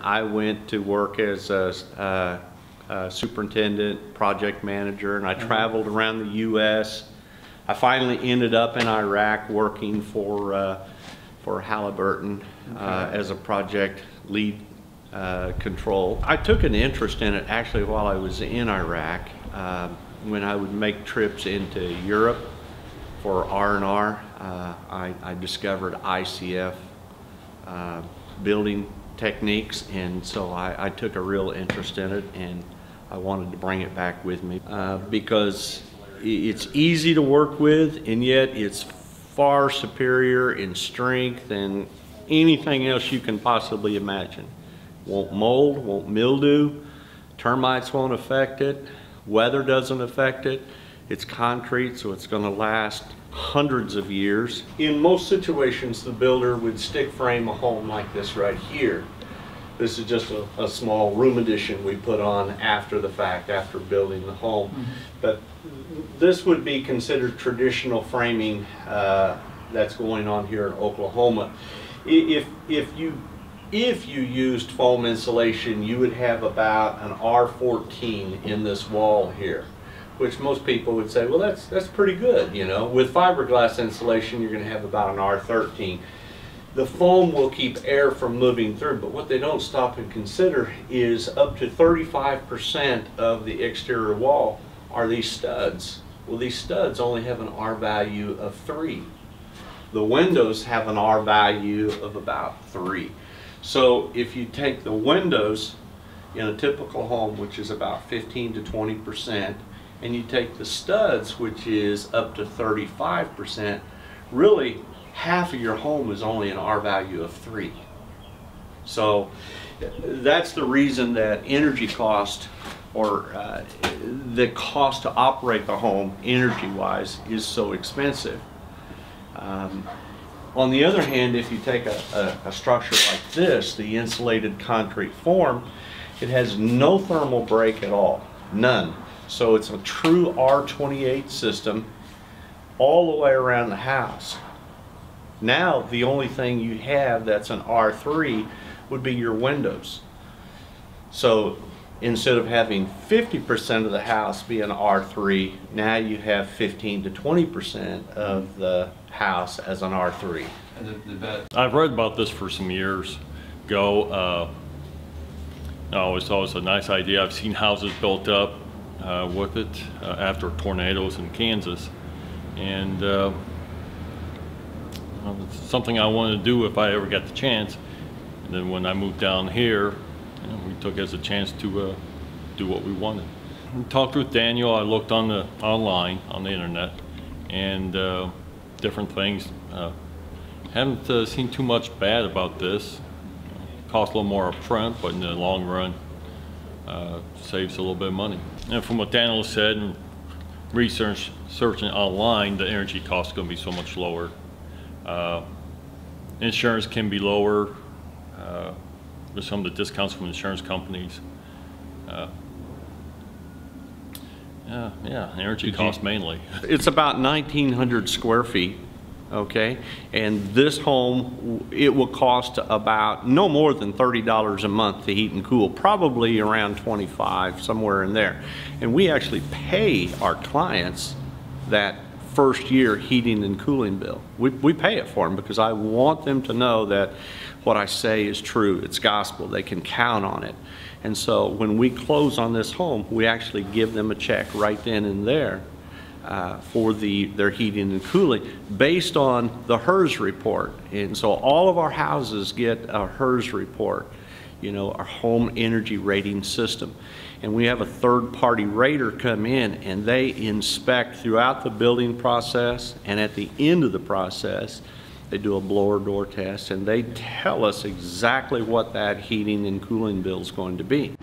I went to work as a superintendent, project manager, and I traveled around the U.S. I finally ended up in Iraq working for Halliburton as a project lead control. I took an interest in it actually while I was in Iraq, when I would make trips into Europe for R&R. I discovered ICF building techniques, and so I took a real interest in it, and I wanted to bring it back with me because it's easy to work with, and yet it's far superior in strength than anything else you can possibly imagine. Won't mold, won't mildew, termites won't affect it, weather doesn't affect it. It's concrete, so it's going to last hundreds of years. In most situations, the builder would stick frame a home like this right here. This is just a small room addition we put on after the fact, after building the home. But this would be considered traditional framing that's going on here in Oklahoma. If you used foam insulation, you would have about an R14 in this wall here, which most people would say, well, that's pretty good, you know. With fiberglass insulation, you're going to have about an R13. The foam will keep air from moving through, but what they don't stop and consider is up to 35% of the exterior wall are these studs. Well, these studs only have an R value of 3. The windows have an R value of about 3. So if you take the windows in a typical home, which is about 15 to 20%, and you take the studs, which is up to 35%, really half of your home is only an R value of 3. So that's the reason that energy cost, or the cost to operate the home energy-wise, is so expensive. On the other hand, if you take a structure like this, the insulated concrete form, it has no thermal break at all, none. So it's a true R28 system all the way around the house. Now the only thing you have that's an R3 would be your windows. So instead of having 50% of the house be an R3, now you have 15 to 20% of the house as an R3. I've read about this for some years ago. I always thought it was a nice idea. I've seen houses built up with it after tornadoes in Kansas, and it's something I wanted to do if I ever got the chance. And then when I moved down here, we took it as a chance to do what we wanted. I talked with Daniel. I looked online on the internet, and different things. Haven't seen too much bad about this. Costs a little more up front, but in the long run, saves a little bit of money. And from what Daniel said, and searching online, the energy cost is going to be so much lower. Insurance can be lower with some of the discounts from insurance companies. Yeah, energy costs mainly. It's about 1,900 square feet, okay? And this home, it will cost about no more than $30 a month to heat and cool, probably around $25, somewhere in there. And we actually pay our clients that first year heating and cooling bill. We pay it for them because I want them to know that what I say is true. It's gospel. They can count on it. And so when we close on this home, we actually give them a check right then and there for their heating and cooling based on the HERS report. And so all of our houses get a HERS report, you know, our home energy rating system. And we have a third-party rater come in, and they inspect throughout the building process, and at the end of the process, they do a blower door test, and they tell us exactly what that heating and cooling bill is going to be.